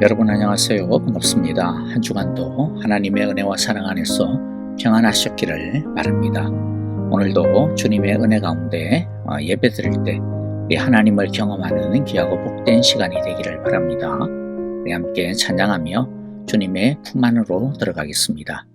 여러분 안녕하세요. 반갑습니다. 한 주간도 하나님의 은혜와 사랑 안에서 평안하셨기를 바랍니다. 오늘도 주님의 은혜 가운데 예배 드릴 때 우리 하나님을 경험하는 귀하고 복된 시간이 되기를 바랍니다. 우리 함께 찬양하며 주님의 품 안으로 들어가겠습니다.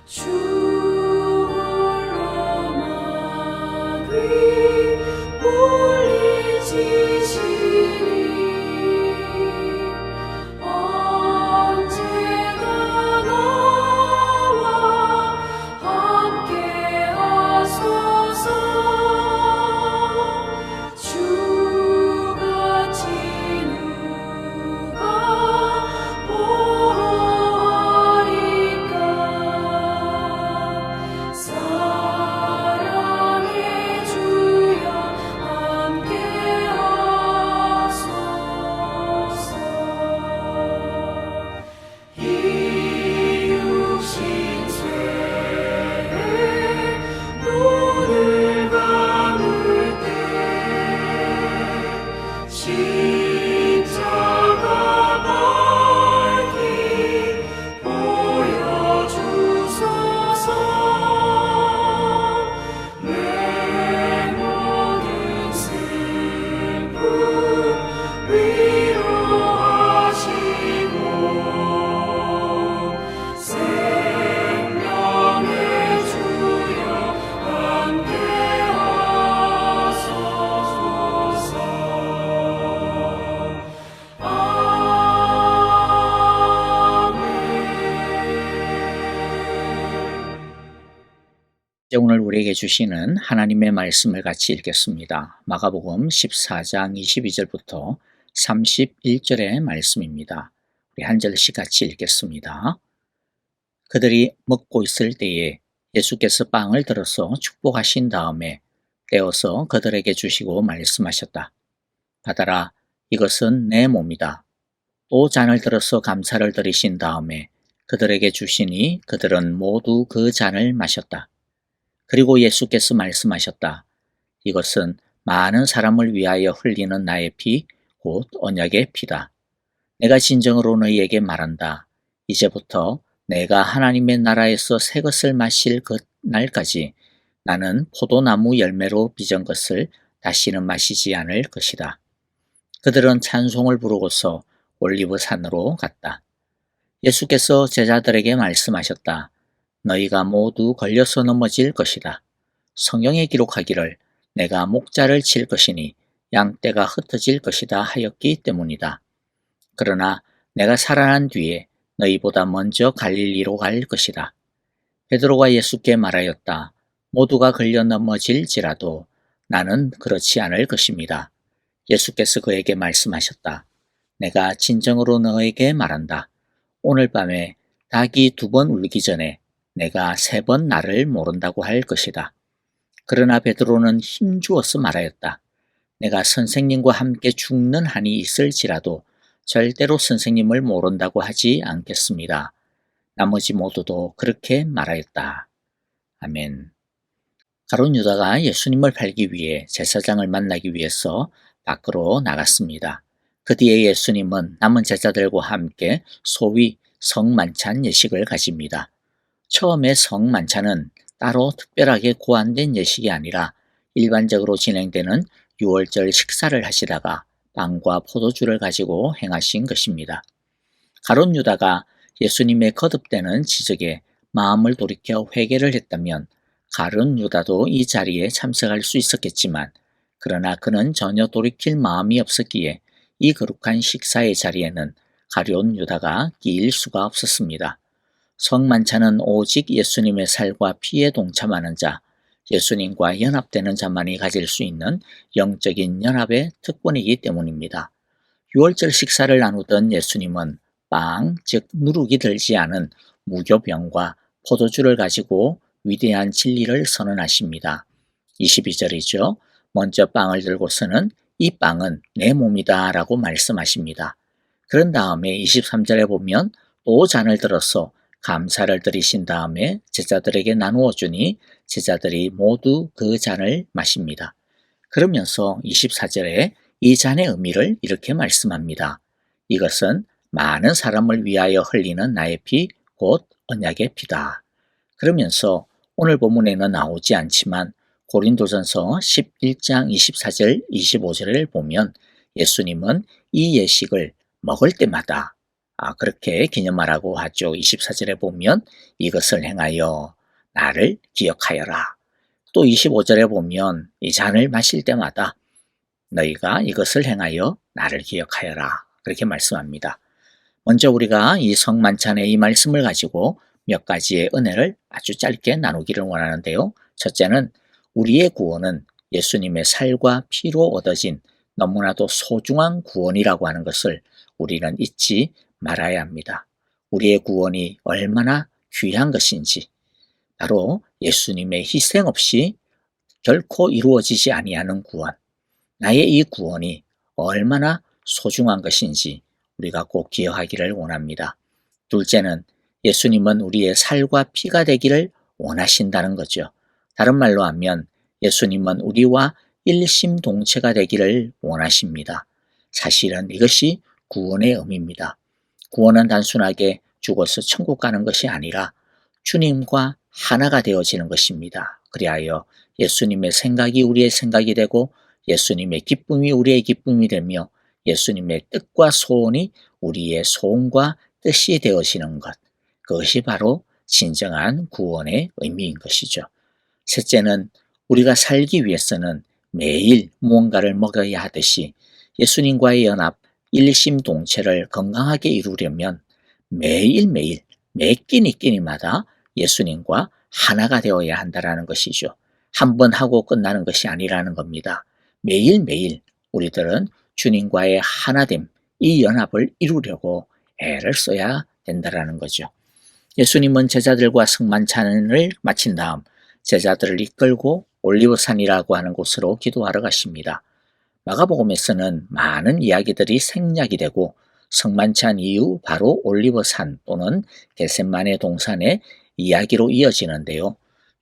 주 홀로만 위 물리치시니 언제나 나와 함께 하소서. 주같이 누가 사랑의 주여 함께 하소서. 이 육신 쇠에 눈을 감을 때 십자가 밝히 보여주소서. 내 모든 슬픔 위로하시고 생명의 주여 함께 하소서. 이제 오늘 우리에게 주시는 하나님의 말씀을 같이 읽겠습니다. 마가복음 14장 22절부터 31절의 말씀입니다. 우리 한 절씩 같이 읽겠습니다. 그들이 먹고 있을 때에 예수께서 빵을 들어서 축복하신 다음에 떼어서 그들에게 주시고 말씀하셨다. 받아라, 이것은 내 몸이다. 또 잔을 들어서 감사를 드리신 다음에 그들에게 주시니 그들은 모두 그 잔을 마셨다. 그리고 예수께서 말씀하셨다. 이것은 많은 사람을 위하여 흘리는 나의 피, 곧 언약의 피다. 내가 진정으로 너희에게 말한다. 이제부터 내가 하나님의 나라에서 새 것을 마실 그 날까지 나는 포도나무 열매로 빚은 것을 다시는 마시지 않을 것이다. 그들은 찬송을 부르고서 올리브산으로 갔다. 예수께서 제자들에게 말씀하셨다. 너희가 모두 걸려서 넘어질 것이다. 성경에 기록하기를 내가 목자를 칠 것이니 양떼가 흩어질 것이다 하였기 때문이다. 그러나 내가 살아난 뒤에 너희보다 먼저 갈릴리로 갈 것이다. 베드로가 예수께 말하였다. 모두가 걸려 넘어질지라도 나는 그렇지 않을 것입니다. 예수께서 그에게 말씀하셨다. 내가 진정으로 너에게 말한다. 오늘 밤에 닭이 2번 울기 전에 내가 3번 나를 모른다고 할 것이다. 그러나 베드로는 힘주어서 말하였다. 내가 선생님과 함께 죽는 한이 있을지라도 절대로 선생님을 모른다고 하지 않겠습니다. 나머지 모두도 그렇게 말하였다. 아멘. 가룟 유다가 예수님을 팔기 위해 제사장을 만나기 위해서 밖으로 나갔습니다. 그 뒤에 예수님은 남은 제자들과 함께 소위 성만찬 예식을 가집니다. 처음에 성만찬은 따로 특별하게 고안된 예식이 아니라 일반적으로 진행되는 유월절 식사를 하시다가 빵과 포도주를 가지고 행하신 것입니다. 가룟 유다가 예수님의 거듭되는 지적에 마음을 돌이켜 회개를 했다면 가룟 유다도 이 자리에 참석할 수 있었겠지만 그러나 그는 전혀 돌이킬 마음이 없었기에 이 거룩한 식사의 자리에는 가룟 유다가 끼일 수가 없었습니다. 성만찬은 오직 예수님의 살과 피에 동참하는 자, 예수님과 연합되는 자만이 가질 수 있는 영적인 연합의 특권이기 때문입니다. 유월절 식사를 나누던 예수님은 빵, 즉 누룩이 들지 않은 무교병과 포도주를 가지고 위대한 진리를 선언하십니다. 22절이죠. 먼저 빵을 들고서는 이 빵은 내 몸이다 라고 말씀하십니다. 그런 다음에 23절에 보면 또 잔을 들어서 감사를 드리신 다음에 제자들에게 나누어 주니 제자들이 모두 그 잔을 마십니다. 그러면서 24절에 이 잔의 의미를 이렇게 말씀합니다. 이것은 많은 사람을 위하여 흘리는 나의 피, 곧 언약의 피다. 그러면서 오늘 본문에는 나오지 않지만 고린도전서 11장 24절 25절을 보면 예수님은 이 예식을 먹을 때마다 그렇게 기념하라고 하죠. 24절에 보면 이것을 행하여 나를 기억하여라. 또 25절에 보면 이 잔을 마실 때마다 너희가 이것을 행하여 나를 기억하여라. 그렇게 말씀합니다. 먼저 우리가 이 성만찬의 이 말씀을 가지고 몇 가지의 은혜를 아주 짧게 나누기를 원하는데요. 첫째는 우리의 구원은 예수님의 살과 피로 얻어진 너무나도 소중한 구원이라고 하는 것을 우리는 잊지 말아야 합니다. 우리의 구원이 얼마나 귀한 것인지, 바로 예수님의 희생 없이 결코 이루어지지 아니하는 구원, 나의 이 구원이 얼마나 소중한 것인지 우리가 꼭 기억하기를 원합니다. 둘째는 예수님은 우리의 살과 피가 되기를 원하신다는 거죠. 다른 말로 하면 예수님은 우리와 일심동체가 되기를 원하십니다. 사실은 이것이 구원의 의미입니다. 구원은 단순하게 죽어서 천국 가는 것이 아니라 주님과 하나가 되어지는 것입니다. 그리하여 예수님의 생각이 우리의 생각이 되고 예수님의 기쁨이 우리의 기쁨이 되며 예수님의 뜻과 소원이 우리의 소원과 뜻이 되어지는 것. 그것이 바로 진정한 구원의 의미인 것이죠. 셋째는 우리가 살기 위해서는 매일 무언가를 먹어야 하듯이 예수님과의 연합, 일심동체를 건강하게 이루려면 매일매일 매 끼니끼니마다 예수님과 하나가 되어야 한다는 것이죠. 한 번 하고 끝나는 것이 아니라는 겁니다. 매일매일 우리들은 주님과의 하나됨, 이 연합을 이루려고 애를 써야 된다는 거죠. 예수님은 제자들과 성만찬을 마친 다음 제자들을 이끌고 올리브산이라고 하는 곳으로 기도하러 가십니다. 마가복음에서는 많은 이야기들이 생략이 되고 성만찬 이후 바로 올리브산 또는 겟셋마네 동산의 이야기로 이어지는데요.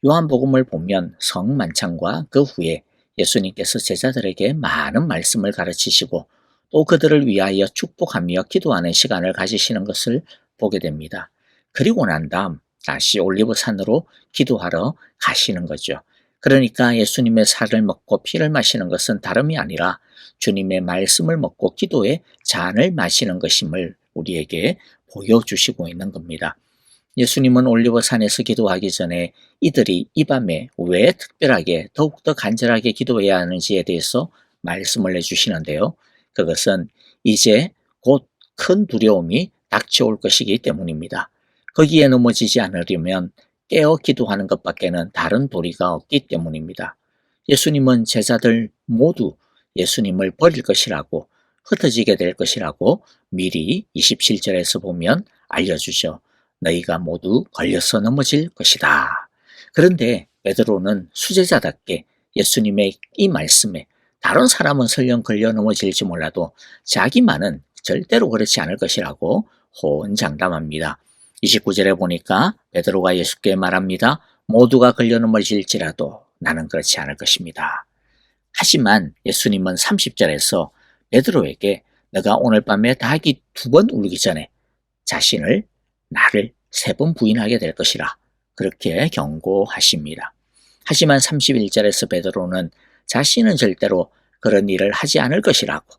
요한복음을 보면 성만찬과 그 후에 예수님께서 제자들에게 많은 말씀을 가르치시고 또 그들을 위하여 축복하며 기도하는 시간을 가지시는 것을 보게 됩니다. 그리고 난 다음 다시 올리브산으로 기도하러 가시는 거죠. 그러니까 예수님의 살을 먹고 피를 마시는 것은 다름이 아니라 주님의 말씀을 먹고 기도의 잔을 마시는 것임을 우리에게 보여주시고 있는 겁니다. 예수님은 올리브산에서 기도하기 전에 이들이 이 밤에 왜 특별하게 더욱더 간절하게 기도해야 하는지에 대해서 말씀을 해주시는데요. 그것은 이제 곧 큰 두려움이 닥쳐올 것이기 때문입니다. 거기에 넘어지지 않으려면 깨어 기도하는 것밖에는 다른 도리가 없기 때문입니다. 예수님은 제자들 모두 예수님을 버릴 것이라고, 흩어지게 될 것이라고 미리 27절에서 보면 알려주죠. 너희가 모두 걸려서 넘어질 것이다. 그런데 베드로는 수제자답게 예수님의 이 말씀에 다른 사람은 설령 걸려 넘어질지 몰라도 자기만은 절대로 그렇지 않을 것이라고 호언장담합니다. 29절에 보니까 베드로가 예수께 말합니다. 모두가 걸려 넘어질지라도 나는 그렇지 않을 것입니다. 하지만 예수님은 30절에서 베드로에게 너가 오늘 밤에 닭이 2번 울기 전에 자신을 나를 3번 부인하게 될 것이라 그렇게 경고하십니다. 하지만 31절에서 베드로는 자신은 절대로 그런 일을 하지 않을 것이라고,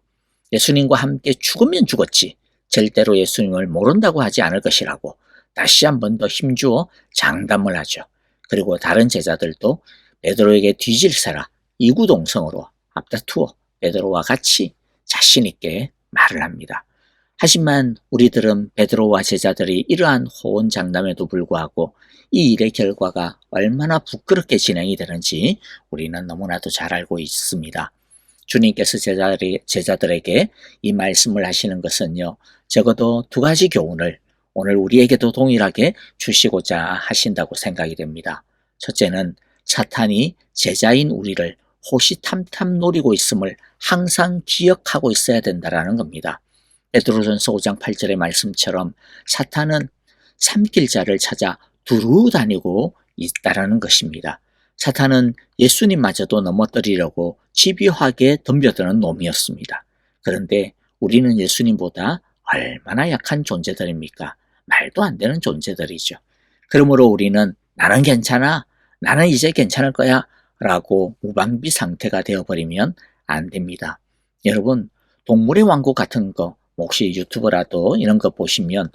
예수님과 함께 죽으면 죽었지 절대로 예수님을 모른다고 하지 않을 것이라고 다시 한 번 더 힘주어 장담을 하죠. 그리고 다른 제자들도 베드로에게 뒤질세라 이구동성으로 앞다투어 베드로와 같이 자신 있게 말을 합니다. 하지만 우리들은 베드로와 제자들이 이러한 호언장담에도 불구하고 이 일의 결과가 얼마나 부끄럽게 진행이 되는지 우리는 너무나도 잘 알고 있습니다. 주님께서 제자들에게 이 말씀을 하시는 것은요, 적어도 2가지 교훈을 오늘 우리에게도 동일하게 주시고자 하신다고 생각이 됩니다. 첫째는 사탄이 제자인 우리를 호시탐탐 노리고 있음을 항상 기억하고 있어야 된다는 겁니다. 베드로전서 5장 8절의 말씀처럼 사탄은 삼킬 자를 찾아 두루 다니고 있다라는 것입니다. 사탄은 예수님마저도 넘어뜨리려고 집요하게 덤벼드는 놈이었습니다. 그런데 우리는 예수님보다 얼마나 약한 존재들입니까? 말도 안 되는 존재들이죠. 그러므로 우리는 나는 괜찮아, 나는 이제 괜찮을 거야 라고 무방비 상태가 되어버리면 안 됩니다. 여러분, 동물의 왕국 같은 거 혹시 유튜브라도 이런 거 보시면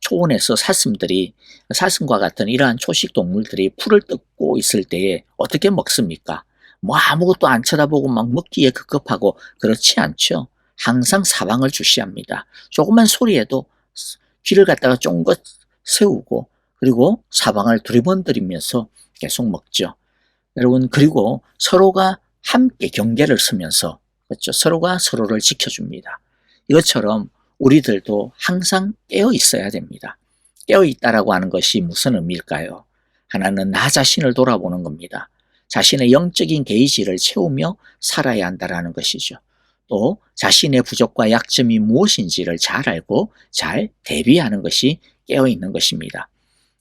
초원에서 사슴과 같은 이러한 초식 동물들이 풀을 뜯고 있을 때에 어떻게 먹습니까? 뭐 아무것도 안 쳐다보고 막 먹기에 급급하고 그렇지 않죠. 항상 사방을 주시합니다. 조그만 소리에도 귀를 갖다가 쫑긋 세우고 그리고 사방을 두리번들이면서 계속 먹죠. 여러분, 그리고 서로가 함께 경계를 서면서, 그렇죠, 서로가 서로를 지켜줍니다. 이것처럼 우리들도 항상 깨어 있어야 됩니다. 깨어 있다라고 하는 것이 무슨 의미일까요? 하나는 나 자신을 돌아보는 겁니다. 자신의 영적인 게이지를 채우며 살아야 한다라는 것이죠. 또 자신의 부족과 약점이 무엇인지를 잘 알고 잘 대비하는 것이 깨어 있는 것입니다.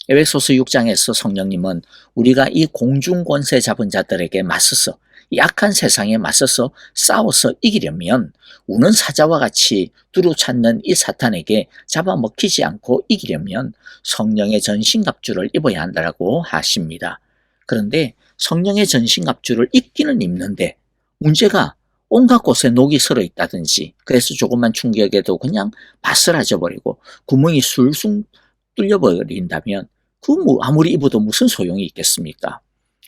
에베소서 6장에서 성령님은 우리가 이 공중 권세 잡은 자들에게 맞서서, 약한 세상에 맞서서 싸워서 이기려면 우는 사자와 같이 두루 찾는 이 사탄에게 잡아먹히지 않고 이기려면 성령의 전신갑주를 입어야 한다고 하십니다. 그런데 성령의 전신갑주를 입기는 입는데 문제가 온갖 곳에 녹이 슬어 있다든지, 그래서 조금만 충격에도 그냥 바스라져 버리고 구멍이 술술 뚫려버린다면 아무리 입어도 무슨 소용이 있겠습니까?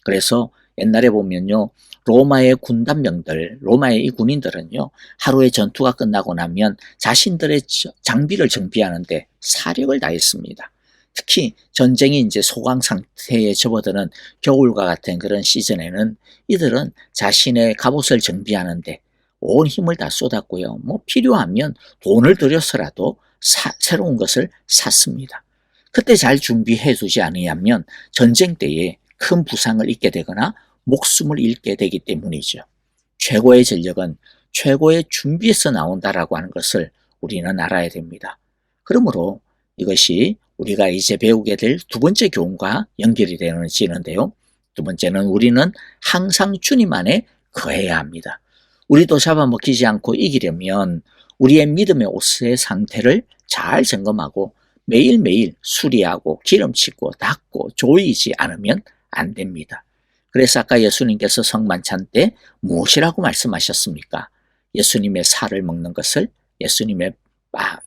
그래서 옛날에 보면요, 로마의 군단병들, 로마의 이 군인들은요, 하루의 전투가 끝나고 나면 자신들의 장비를 정비하는데 사력을 다했습니다. 특히 전쟁이 이제 소강 상태에 접어드는 겨울과 같은 그런 시즌에는 이들은 자신의 갑옷을 정비하는데 온 힘을 다 쏟았고요. 뭐 필요하면 돈을 들여서라도 새로운 것을 샀습니다. 그때 잘 준비해 두지 않으면 전쟁 때에 큰 부상을 입게 되거나 목숨을 잃게 되기 때문이죠. 최고의 전력은 최고의 준비에서 나온다라고 하는 것을 우리는 알아야 됩니다. 그러므로 이것이 우리가 이제 배우게 될 2번째 교훈과 연결이 되는데요. 2번째는 우리는 항상 주님 안에 거해야 합니다. 우리도 잡아먹히지 않고 이기려면 우리의 믿음의 옷의 상태를 잘 점검하고 매일매일 수리하고 기름치고 닦고 조이지 않으면 안 됩니다. 그래서 아까 예수님께서 성만찬 때 무엇이라고 말씀하셨습니까? 예수님의 살을 먹는 것을, 예수님의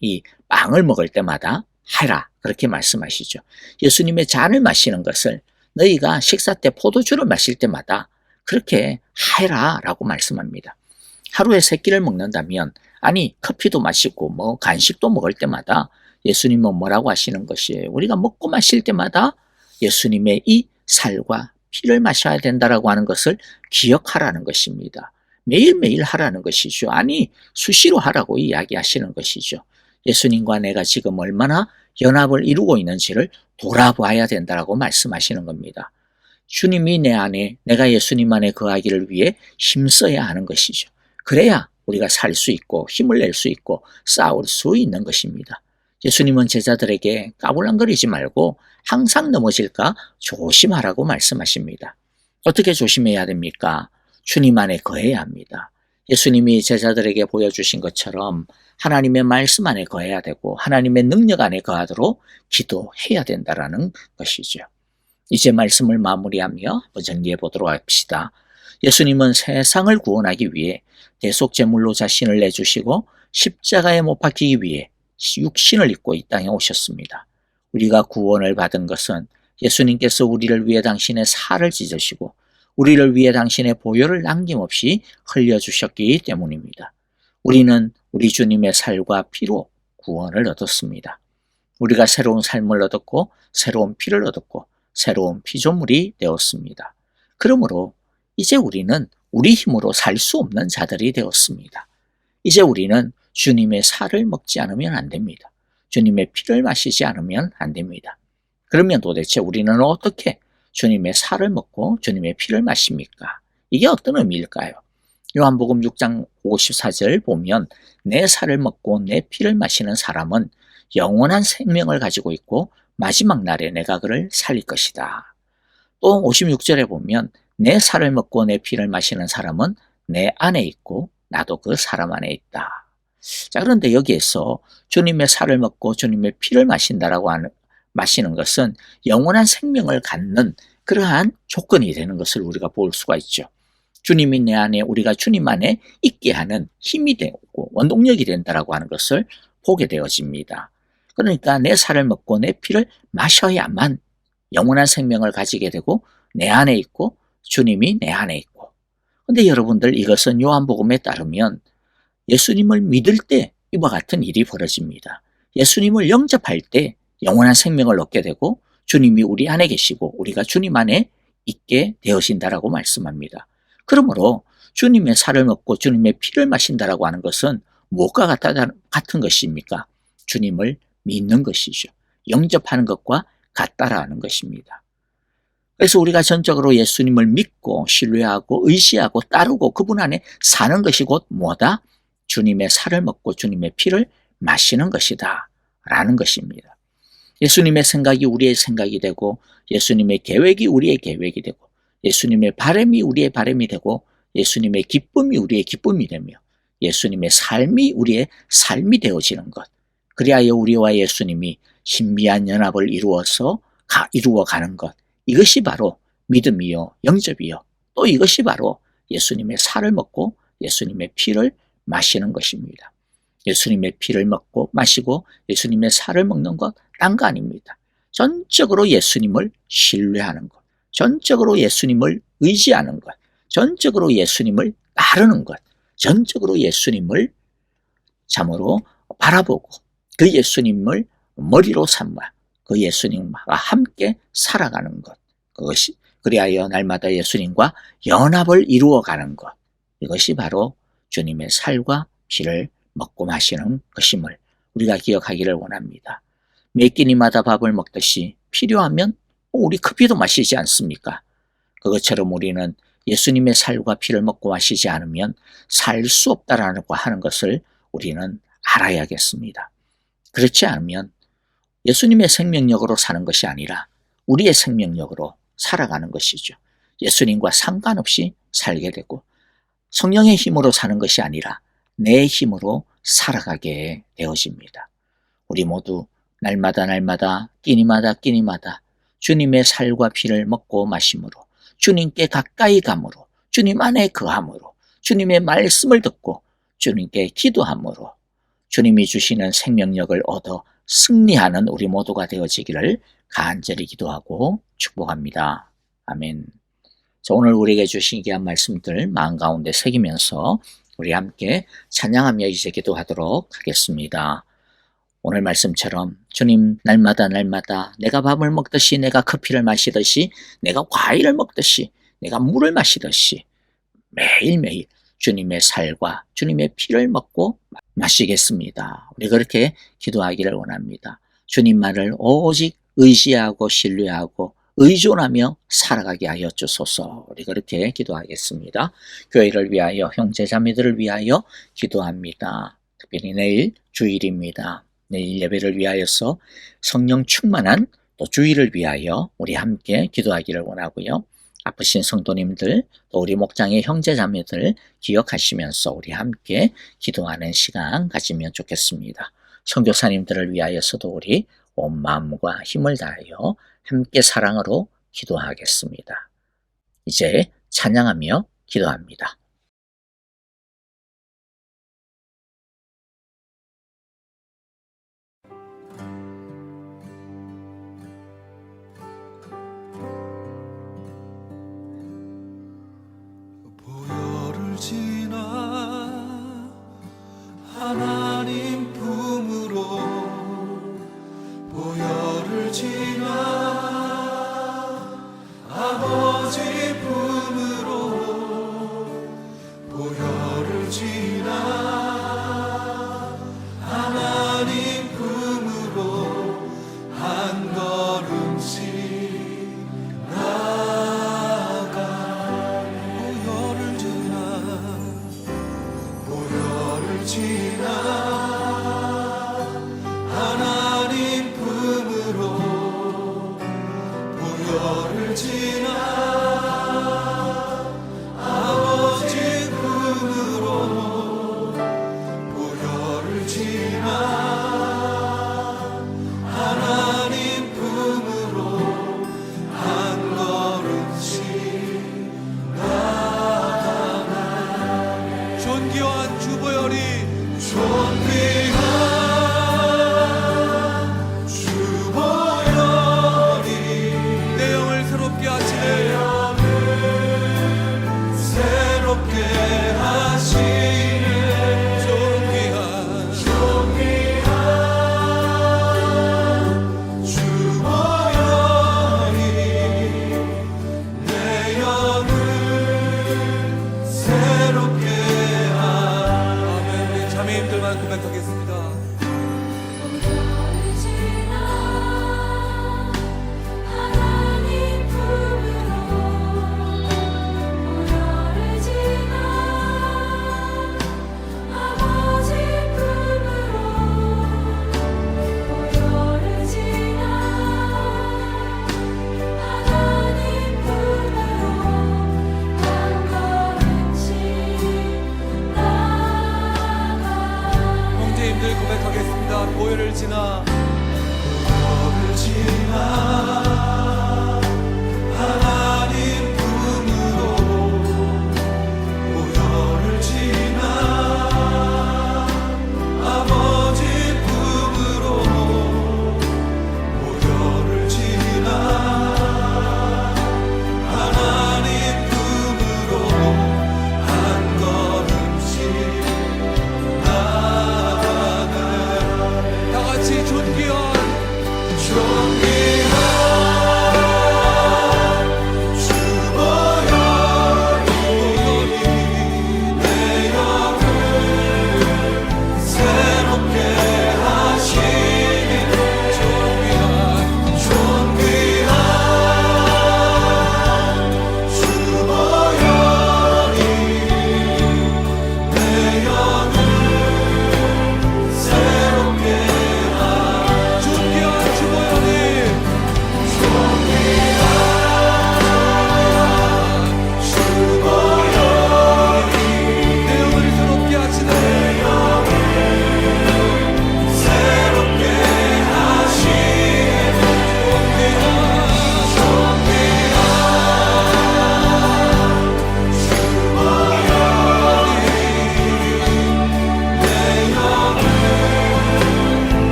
이 빵을 먹을 때마다 해라. 그렇게 말씀하시죠. 예수님의 잔을 마시는 것을 너희가 식사 때 포도주를 마실 때마다 그렇게 해라 라고 말씀합니다. 하루에 3끼를 먹는다면 아니 커피도 마시고 뭐 간식도 먹을 때마다 예수님은 뭐라고 하시는 것이에요. 우리가 먹고 마실 때마다 예수님의 이 살과 피를 마셔야 된다라고 하는 것을 기억하라는 것입니다. 매일매일 하라는 것이죠. 아니 수시로 하라고 이야기하시는 것이죠. 예수님과 내가 지금 얼마나 연합을 이루고 있는지를 돌아봐야 된다라고 말씀하시는 겁니다. 주님이 내 안에, 내가 예수님 안에 거하기를 위해 힘써야 하는 것이죠. 그래야 우리가 살 수 있고 힘을 낼 수 있고 싸울 수 있는 것입니다. 예수님은 제자들에게 까불랑거리지 말고 항상 넘어질까 조심하라고 말씀하십니다. 어떻게 조심해야 됩니까? 주님 안에 거해야 합니다. 예수님이 제자들에게 보여주신 것처럼 하나님의 말씀 안에 거해야 되고 하나님의 능력 안에 거하도록 기도해야 된다는 것이죠. 이제 말씀을 마무리하며 한번 정리해 보도록 합시다. 예수님은 세상을 구원하기 위해 대속제물로 자신을 내주시고 십자가에 못 박히기 위해 육신을 입고 이 땅에 오셨습니다. 우리가 구원을 받은 것은 예수님께서 우리를 위해 당신의 살을 찢으시고 우리를 위해 당신의 보혈을 남김없이 흘려주셨기 때문입니다. 우리는 우리 주님의 살과 피로 구원을 얻었습니다. 우리가 새로운 삶을 얻었고 새로운 피를 얻었고 새로운 피조물이 되었습니다. 그러므로 이제 우리는 우리 힘으로 살 수 없는 자들이 되었습니다. 이제 우리는 주님의 살을 먹지 않으면 안 됩니다. 주님의 피를 마시지 않으면 안 됩니다. 그러면 도대체 우리는 어떻게 주님의 살을 먹고 주님의 피를 마십니까? 이게 어떤 의미일까요? 요한복음 6장 54절 보면 내 살을 먹고 내 피를 마시는 사람은 영원한 생명을 가지고 있고 마지막 날에 내가 그를 살릴 것이다. 또 56절에 보면 내 살을 먹고 내 피를 마시는 사람은 내 안에 있고 나도 그 사람 안에 있다. 자, 그런데 여기에서 주님의 살을 먹고 주님의 피를 마시는 것은 영원한 생명을 갖는 그러한 조건이 되는 것을 우리가 볼 수가 있죠. 주님이 내 안에, 우리가 주님 안에 있게 하는 힘이 되고 원동력이 된다라고 하는 것을 보게 되어집니다. 그러니까 내 살을 먹고 내 피를 마셔야만 영원한 생명을 가지게 되고 내 안에 있고 주님이 내 안에 있고. 근데 여러분들 이것은 요한복음에 따르면 예수님을 믿을 때 이와 같은 일이 벌어집니다. 예수님을 영접할 때 영원한 생명을 얻게 되고 주님이 우리 안에 계시고 우리가 주님 안에 있게 되어진다라고 말씀합니다. 그러므로 주님의 살을 먹고 주님의 피를 마신다라고 하는 것은 무엇과 같은 것입니까? 주님을 믿는 것이죠. 영접하는 것과 같다라는 것입니다. 그래서 우리가 전적으로 예수님을 믿고 신뢰하고 의지하고 따르고 그분 안에 사는 것이 곧 뭐다? 주님의 살을 먹고 주님의 피를 마시는 것이다 라는 것입니다. 예수님의 생각이 우리의 생각이 되고 예수님의 계획이 우리의 계획이 되고 예수님의 바람이 우리의 바람이 되고 예수님의 기쁨이 우리의 기쁨이 되며 예수님의 삶이 우리의 삶이 되어지는 것. 그리하여 우리와 예수님이 신비한 연합을 이루어가는 것. 이것이 바로 믿음이요 영접이요 또 이것이 바로 예수님의 살을 먹고 예수님의 피를 마시는 것입니다. 예수님의 피를 먹고 마시고 예수님의 살을 먹는 것 딴 거 아닙니다. 전적으로 예수님을 신뢰하는 것, 전적으로 예수님을 의지하는 것, 전적으로 예수님을 따르는 것, 전적으로 예수님을 참으로 바라보고 그 예수님을 머리로 삼아 그 예수님과 함께 살아가는 것. 그것이 그리하여 날마다 예수님과 연합을 이루어가는 것. 이것이 바로 주님의 살과 피를 먹고 마시는 것임을 우리가 기억하기를 원합니다. 매 끼니마다 밥을 먹듯이 필요하면 우리 커피도 마시지 않습니까? 그것처럼 우리는 예수님의 살과 피를 먹고 마시지 않으면 살 수 없다라고 하는 것을 우리는 알아야겠습니다. 그렇지 않으면 예수님의 생명력으로 사는 것이 아니라 우리의 생명력으로 살아가는 것이죠. 예수님과 상관없이 살게 되고 성령의 힘으로 사는 것이 아니라 내 힘으로 살아가게 되어집니다. 우리 모두 날마다 끼니마다 주님의 살과 피를 먹고 마심으로 주님께 가까이 감으로 주님 안에 거함으로 주님의 말씀을 듣고 주님께 기도함으로 주님이 주시는 생명력을 얻어 승리하는 우리 모두가 되어지기를 간절히 기도하고 축복합니다. 아멘. 자, 오늘 우리에게 주신 귀한 말씀들 마음 가운데 새기면서 우리 함께 찬양하며 이제 기도하도록 하겠습니다. 오늘 말씀처럼 주님, 날마다 내가 밥을 먹듯이, 내가 커피를 마시듯이, 내가 과일을 먹듯이, 내가 물을 마시듯이 매일매일 주님의 살과 주님의 피를 먹고 마시겠습니다. 우리 그렇게 기도하기를 원합니다. 주님만을 오직 의지하고 신뢰하고 의존하며 살아가게 하여 주소서. 우리 그렇게 기도하겠습니다. 교회를 위하여, 형제자매들을 위하여 기도합니다. 특별히 내일 주일입니다. 내일 예배를 위하여서 성령 충만한 또 주일을 위하여 우리 함께 기도하기를 원하고요. 아프신 성도님들, 또 우리 목장의 형제자매들 기억하시면서 우리 함께 기도하는 시간 가지면 좋겠습니다. 선교사님들을 위하여서도 우리 온 마음과 힘을 다하여 함께 사랑으로 기도하겠습니다. 이제 찬양하며 기도합니다. 보혈을 지나